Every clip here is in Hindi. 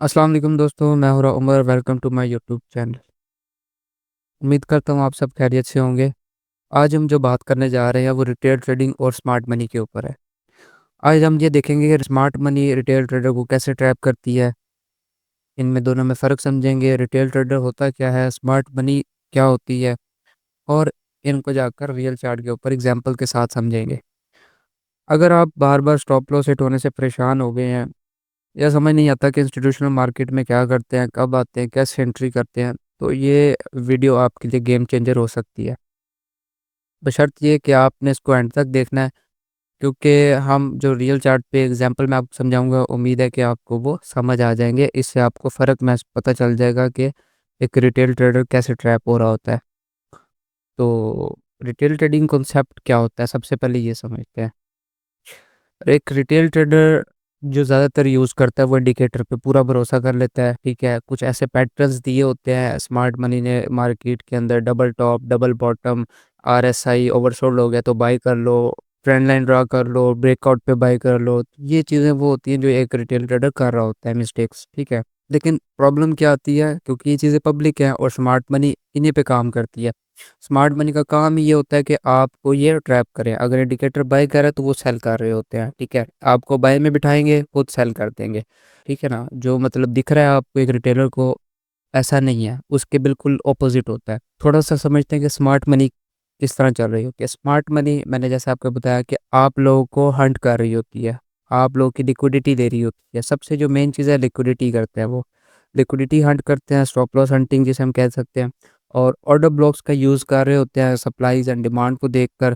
अस्सलाम वालेकुम दोस्तों, मैं हूँ Umar. Welcome to my YouTube channel. उम्मीद करता हूँ आप सब खैरियत से होंगे। आज हम जो बात करने जा रहे हैं वो रिटेल ट्रेडिंग और स्मार्ट मनी के ऊपर है। आज हम ये देखेंगे कि स्मार्ट मनी रिटेल ट्रेडर को कैसे ट्रैप करती है। इनमें दोनों में फ़र्क समझेंगे, रिटेल ट्रेडर होता क्या है, स्मार्ट मनी क्या होती है, और इनको जाकर रियल चार्ट के ऊपर एग्जाम्पल के साथ समझेंगे। अगर आप बार बार स्टॉप लॉस हिट होने से परेशान हो गए हैं या समझ नहीं आता कि इंस्टीट्यूशनल मार्केट में क्या करते हैं, कब आते हैं, कैसे एंट्री करते हैं, तो ये वीडियो आपके लिए गेम चेंजर हो सकती है। बशर्त ये कि आपने इसको एंड तक देखना है, क्योंकि हम जो रियल चार्ट पे एग्जांपल मैं आपको समझाऊंगा, उम्मीद है कि आपको वो समझ आ जाएंगे। इससे आपको फ़र्क महज पता चल जाएगा कि एक रिटेल ट्रेडर कैसे ट्रैप हो रहा होता है। तो रिटेल ट्रेडिंग कॉन्सेप्ट क्या होता है, सबसे पहले ये समझते हैं। एक रिटेल ट्रेडर जो ज़्यादातर यूज़ करता है वो इंडिकेटर पे पूरा भरोसा कर लेता है। ठीक है, कुछ ऐसे पैटर्न्स दिए होते हैं स्मार्ट मनी ने मार्केट के अंदर, double top, double bottom, RSI oversold हो गया तो बाई कर लो, ट्रेंड लाइन ड्रा कर लो, ब्रेकआउट पे बाई कर लो। ये चीज़ें वो होती हैं जो एक रिटेल ट्रेडर कर रहा होता है, मिस्टेक्स। ठीक है, लेकिन प्रॉब्लम क्या आती है, क्योंकि ये चीज़ें पब्लिक हैं और स्मार्ट मनी इन्हीं पे काम करती है। स्मार्ट मनी का काम ही ये होता है कि आपको ये ट्रैप करें। अगर इंडिकेटर बाय कर रहा है तो वो सेल कर रहे होते हैं। ठीक है, आपको बाय में बिठाएंगे, खुद सेल कर देंगे। ठीक है ना, जो मतलब दिख रहा है आपको एक रिटेलर को, ऐसा नहीं है, उसके बिल्कुल ऑपोजिट होता है। थोड़ा सा समझते हैं कि स्मार्ट मनी किस तरह चल रही होती है। स्मार्ट मनी मैंने जैसे आपको बताया कि आप लोगों को हंट कर रही होती है, आप लोगों की लिक्विडिटी दे रही होती है। सबसे जो मेन चीज़ है, लिक्विडिटी करते हैं वो, लिक्विडिटी हंट करते हैं, स्टॉप लॉस हंटिंग जिसे हम कह सकते हैं। और ऑर्डर ब्लॉक्स का यूज़ कर रहे होते हैं सप्लाईज एंड डिमांड को देखकर।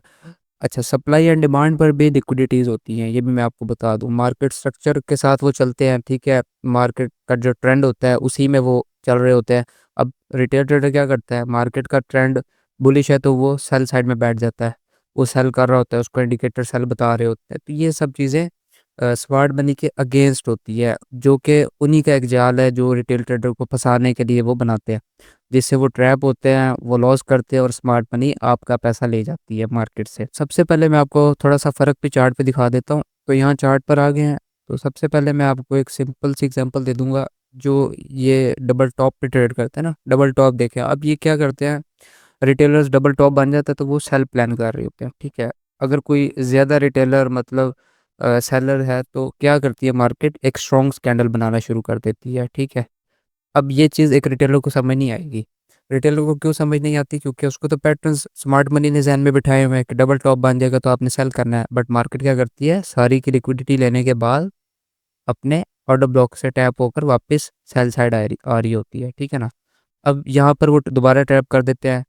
अच्छा, सप्लाई एंड डिमांड पर भी लिक्विडिटीज़ होती हैं, ये भी मैं आपको बता दूं। मार्केट स्ट्रक्चर के साथ वो चलते हैं। ठीक है, मार्केट का जो ट्रेंड होता है उसी में वो चल रहे होते हैं। अब रिटेल ट्रेडर क्या करता है, मार्केट का ट्रेंड बुलिश है तो वो सेल साइड में बैठ जाता है, वो सेल कर रहा होता है, उसको इंडिकेटर सेल बता रहे होते हैं। तो ये सब चीज़ें स्मार्ट मनी के अगेंस्ट होती है, जो कि उन्हीं का एक जाल है जो रिटेल ट्रेडर को फंसाने के लिए वो बनाते हैं, जिससे वो ट्रैप होते हैं, वो लॉस करते हैं और स्मार्ट मनी आपका पैसा ले जाती है मार्केट से। सबसे पहले मैं आपको थोड़ा सा फ़र्क भी चार्ट पे दिखा देता हूँ। तो यहाँ चार्ट पर आ गए हैं। तो सबसे पहले मैं आपको एक सिंपल सी एग्जांपल दे दूंगा। जो ये डबल टॉप पे ट्रेड करते हैं ना, डबल टॉप देखें। अब ये क्या करते हैं, रिटेलर्स डबल टॉप बन जाता है तो वो सेल प्लान कर रहे होते हैं। ठीक है, अगर कोई ज़्यादा रिटेलर मतलब सेलर है तो क्या करती है मार्केट, एक स्ट्रॉन्ग कैंडल बनाना शुरू कर देती है। ठीक है, अब ये चीज़ एक रिटेलर को समझ नहीं आएगी। रिटेलर को क्यों समझ नहीं आती, क्योंकि उसको तो पैटर्न्स स्मार्ट मनी ने ज़हन में बिठाए हुए हैं कि डबल टॉप बन जाएगा तो आपने सेल करना है। बट मार्केट क्या करती है, सारी की लिक्विडिटी लेने के बाद अपने ऑर्डर ब्लॉक से टैप होकर वापस सेल साइड आ रही होती है। ठीक है ना, अब यहाँ पर वो दोबारा ट्रैप कर देते हैं।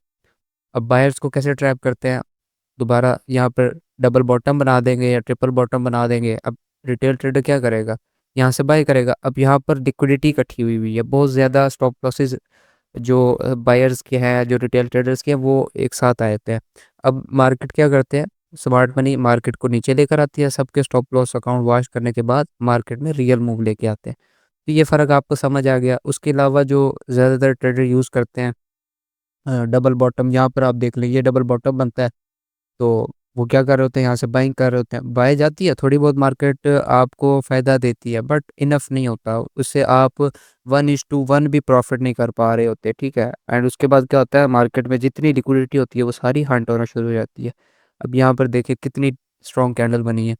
अब बायर्स को कैसे ट्रैप करते हैं, दोबारा यहाँ पर डबल बॉटम बना देंगे या ट्रिपल बॉटम बना देंगे। अब रिटेल ट्रेडर क्या करेगा, यहाँ से बाय करेगा। अब यहाँ पर लिक्विडिटी इकट्ठी हुई हुई है, बहुत ज़्यादा स्टॉप लॉसेस जो बायर्स के हैं, जो रिटेल ट्रेडर्स के हैं, वो एक साथ आए थे। अब मार्केट क्या करते हैं, स्मार्ट मनी मार्केट को नीचे लेकर आती है, सबके स्टॉप लॉस अकाउंट वॉश करने के बाद मार्केट में रियल मूव लेके आते हैं। तो ये फ़र्क आपको समझ आ गया। उसके अलावा जो ज़्यादातर ट्रेडर यूज़ करते हैं डबल बॉटम, यहाँ पर आप देख लें ये डबल बॉटम बनता है। तो वो क्या कर रहे होते हैं, यहाँ से बाइंग कर रहे होते हैं। बाय जाती है थोड़ी बहुत मार्केट, आपको फ़ायदा देती है, बट इनफ नहीं होता। उससे आप 1:1 भी प्रॉफिट नहीं कर पा रहे होते। ठीक है, एंड उसके बाद क्या होता है, मार्केट में जितनी लिक्विडिटी होती है वो सारी हंट होना शुरू हो जाती है। अब यहाँ पर देखिए कितनी स्ट्रॉन्ग कैंडल बनी है।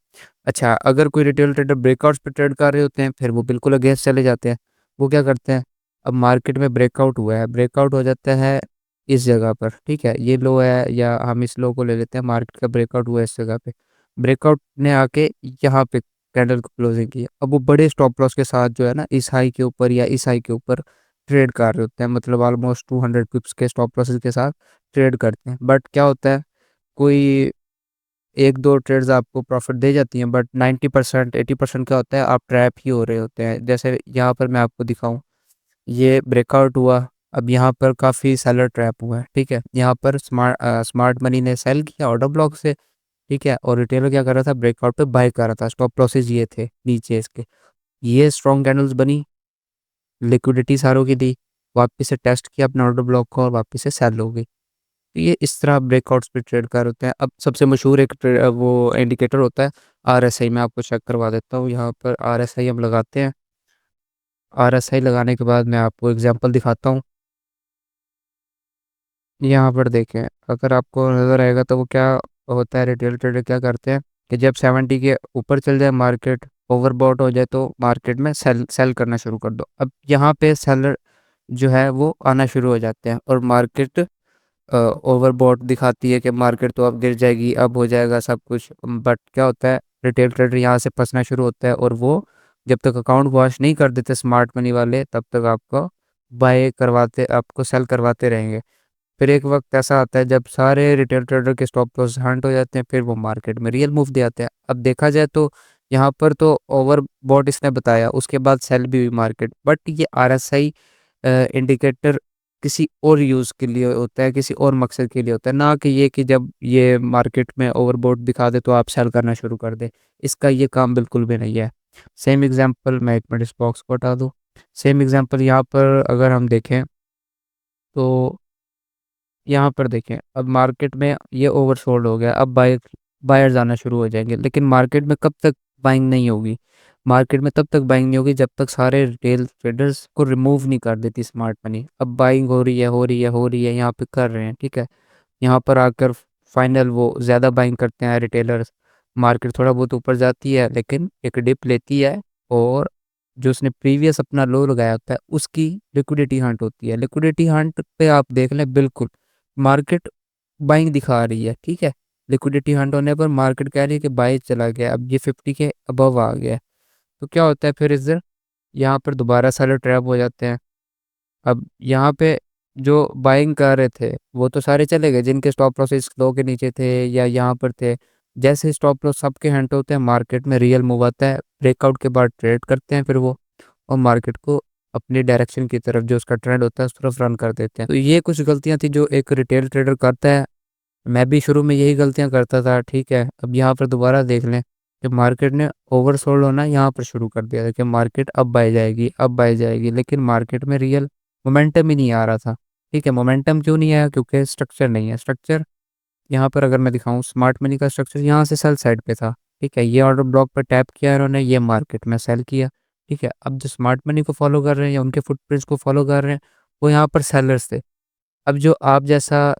अच्छा, अगर कोई रिटेल ट्रेडर ब्रेकआउट्स पे ट्रेड कर रहे होते हैं, फिर वो बिल्कुल अगेंस्ट चले जाते हैं। वो क्या करते हैं, अब मार्केट में ब्रेकआउट हुआ है, ब्रेकआउट हो जाता है इस जगह पर। ठीक है, ये लो है या हम इस लो को ले लेते हैं, मार्केट का ब्रेकआउट हुआ है इस जगह पे। ब्रेकआउट ने आके यहाँ पे कैंडल को क्लोजिंग की। अब वो बड़े स्टॉप लॉस के साथ जो है ना, इस हाई के ऊपर या इस हाई के ऊपर ट्रेड कर रहे होते हैं, मतलब ऑलमोस्ट 200 पिप्स के स्टॉप लॉसेस के साथ ट्रेड करते हैं। बट क्या होता है, कोई एक दो ट्रेड्स आपको प्रॉफिट दे जाती हैं, बट 90% 80% क्या होता है, आप ट्रैप ही हो रहे होते हैं। जैसे यहाँ पर मैं आपको दिखाऊं, ये ब्रेकआउट हुआ, अब यहाँ पर काफ़ी सेलर ट्रैप हुआ है। ठीक है, यहाँ पर स्मार्ट मनी ने सेल किया ऑर्डर ब्लॉक से। ठीक है, और रिटेलर क्या कर रहा था, ब्रेकआउट पे बाय कर रहा था, स्टॉप लॉसेज ये थे नीचे इसके। ये स्ट्रॉन्ग कैंडल्स बनी, लिक्विडिटी सारों की दी, वापस से टेस्ट किया अपने ऑर्डर ब्लॉक को और वापस से सेल हो गई। तो ये इस तरह ब्रेकआउट्स पे ट्रेड कर होते हैं। अब सबसे मशहूर एक वो इंडिकेटर होता है आरएसआई। मैं आपको चेक करवा देता हूँ, यहाँ पर आरएसआई हम लगाते हैं। RSI लगाने के बाद मैं आपको एग्जांपल दिखाता हूँ। यहाँ पर देखें, अगर आपको नज़र आएगा तो वो क्या होता है, रिटेल ट्रेडर क्या करते हैं कि जब 70 के ऊपर चल जाए मार्केट, ओवरबॉट हो जाए, तो मार्केट में सेल सेल करना शुरू कर दो। अब यहाँ पे सेलर जो है वो आना शुरू हो जाते हैं और मार्केट ओवरबॉट दिखाती है कि मार्केट तो अब गिर जाएगी, अब हो जाएगा सब कुछ। बट क्या होता है, रिटेल ट्रेडर यहाँ से फंसना शुरू होता है और वो जब तक अकाउंट वॉश नहीं कर देते स्मार्ट मनी वाले, तब तक आपको बाय करवाते, आपको सेल करवाते रहेंगे। फिर एक वक्त ऐसा आता है जब सारे रिटेल ट्रेडर के स्टॉप लॉस हंट हो जाते हैं, फिर वो मार्केट में रियल मूव दे आते हैं। अब देखा जाए तो यहाँ पर तो ओवर बॉट इसने बताया, उसके बाद सेल भी हुई मार्केट, बट ये RSI इंडिकेटर किसी और यूज़ के लिए होता है, किसी और मकसद के लिए होता है, ना कि ये कि जब ये मार्केट में ओवरबॉट दिखा दे तो आप सेल करना शुरू कर दे। इसका ये काम बिल्कुल भी नहीं है। सेम एग्जांपल, मैं एक मिनट इस बॉक्स को हटा दूँ। सेम एग्जांपल यहाँ पर अगर हम देखें तो यहाँ पर देखें, अब मार्केट में ये ओवरसोल्ड हो गया, अब बायर्स आना शुरू हो जाएंगे, लेकिन मार्केट में कब तक बाइंग नहीं होगी? मार्केट में तब तक बाइंग नहीं होगी जब तक सारे रिटेल ट्रेडर्स को रिमूव नहीं कर देती स्मार्ट मनी। अब बाइंग हो रही है, हो रही है, हो रही है, यहाँ पे कर रहे हैं, ठीक है। यहाँ पर आकर फाइनल वो ज़्यादा बाइंग करते हैं रिटेलर्स। मार्केट थोड़ा बहुत ऊपर जाती है, लेकिन एक डिप लेती है और जो उसने प्रीवियस अपना लो लगाया होता है उसकी लिक्विडिटी हंट होती है। लिक्विडिटी हंट पे आप देख लें, बिल्कुल मार्केट बाइंग दिखा रही है, ठीक है। लिक्विडिटी हंट होने पर मार्केट कह रही है कि बाई चला गया, अब ये 50 के अबव आ गया। तो क्या होता है फिर, इधर यहाँ पर दोबारा सारे ट्रैप हो जाते हैं। अब यहाँ पे जो बाइंग कर रहे थे वो तो सारे चले गए, जिनके स्टॉप लॉस इस लो के नीचे थे या यहाँ पर थे। जैसे स्टॉप लॉस सबके हंट होते हैं, मार्केट में रियल मूव आता है, ब्रेकआउट के बाद ट्रेड करते हैं फिर वो, और मार्केट को अपनी डायरेक्शन की तरफ, जो उसका ट्रेंड होता है, उस तरफ रन कर देते हैं। तो ये कुछ गलतियां थी जो एक रिटेल ट्रेडर करता है। मैं भी शुरू में यही गलतियां करता था, ठीक है। अब यहाँ पर दोबारा देख लें कि मार्केट ने ओवरसोल्ड होना यहाँ पर शुरू कर दिया था कि मार्केट अब बाय जाएगी, अब बाय जाएगी, लेकिन मार्केट में रियल मोमेंटम ही नहीं आ रहा था, ठीक है। मोमेंटम क्यों नहीं आया? क्योंकि स्ट्रक्चर नहीं है। स्ट्रक्चर यहाँ पर अगर मैं दिखाऊं, स्मार्ट मनी का स्ट्रक्चर यहाँ से सेल साइड पे था, ठीक है। ये ऑर्डर ब्लॉक पर टैप किया इन्होंने, ये मार्केट में सेल किया, ठीक है। अब जो स्मार्ट मनी को फॉलो कर रहे हैं या उनके फुटप्रिंट्स को फॉलो कर रहे हैं, वो यहाँ पर सेलर्स थे। अब जो आप जैसा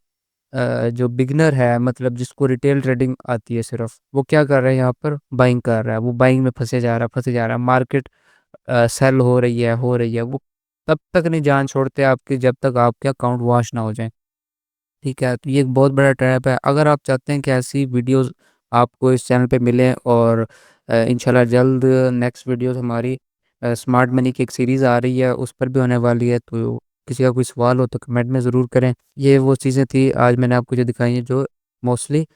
जो बिगनर है, मतलब जिसको रिटेल ट्रेडिंग आती है सिर्फ, वो क्या कर रहा है, यहाँ पर बाइंग कर रहा है। वो बाइंग में फंसे जा रहा है, फंसे जा रहा है। मार्केट सेल हो रही है, हो रही है, वो तब तक नहीं जान छोड़ते आपकी जब तक आपके अकाउंट वॉश ना हो जाए, ठीक है। तो ये एक बहुत बड़ा ट्रैप है। अगर आप चाहते हैं कि ऐसी वीडियोस आपको इस चैनल पे मिलें, और इंशाल्लाह जल्द नेक्स्ट वीडियोस हमारी स्मार्ट मनी की एक सीरीज़ आ रही है, उस पर भी होने वाली है। तो किसी का कोई सवाल हो तो कमेंट में ज़रूर करें। ये वो चीज़ें थी आज मैंने आपको जो दिखाई हैं, जो मोस्टली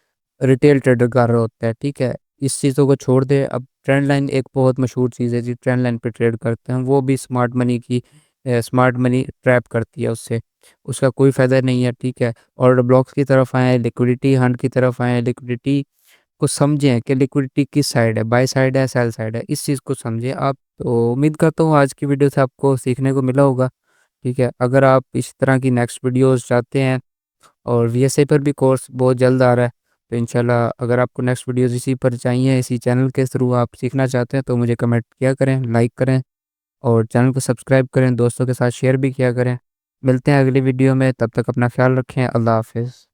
रिटेल ट्रेडर कर रहे होते हैं, ठीक है। इस चीज़ों को छोड़ दे। अब ट्रेंड लाइन एक बहुत मशहूर चीज़ है जी, ट्रेंड लाइन पे ट्रेड करते हैं, वो भी स्मार्ट मनी की स्मार्ट मनी ट्रैप करती है उससे, उसका कोई फ़ायदा नहीं है, ठीक है। और ब्लॉक्स की तरफ आए, लिक्विडिटी हंट की तरफ आए, लिक्विडिटी को समझें कि लिक्विडिटी किस साइड है, बाय साइड है, सेल साइड है, इस चीज़ को समझें आप। तो उम्मीद करता हूँ आज की वीडियो से आपको सीखने को मिला होगा, ठीक है। अगर आप इस तरह की नेक्स्ट वीडियोस चाहते हैं, और VSA पर भी कोर्स बहुत जल्द आ रहा है, तो इंशाल्लाह अगर आपको नेक्स्ट वीडियोस इसी पर चाहिए, इसी चैनल के थ्रू आप सीखना चाहते हैं, तो मुझे कमेंट किया करें, लाइक करें और चैनल को सब्सक्राइब करें, दोस्तों के साथ शेयर भी किया करें। मिलते हैं अगली वीडियो में, तब तक अपना ख्याल रखें। अल्लाह हाफिज़।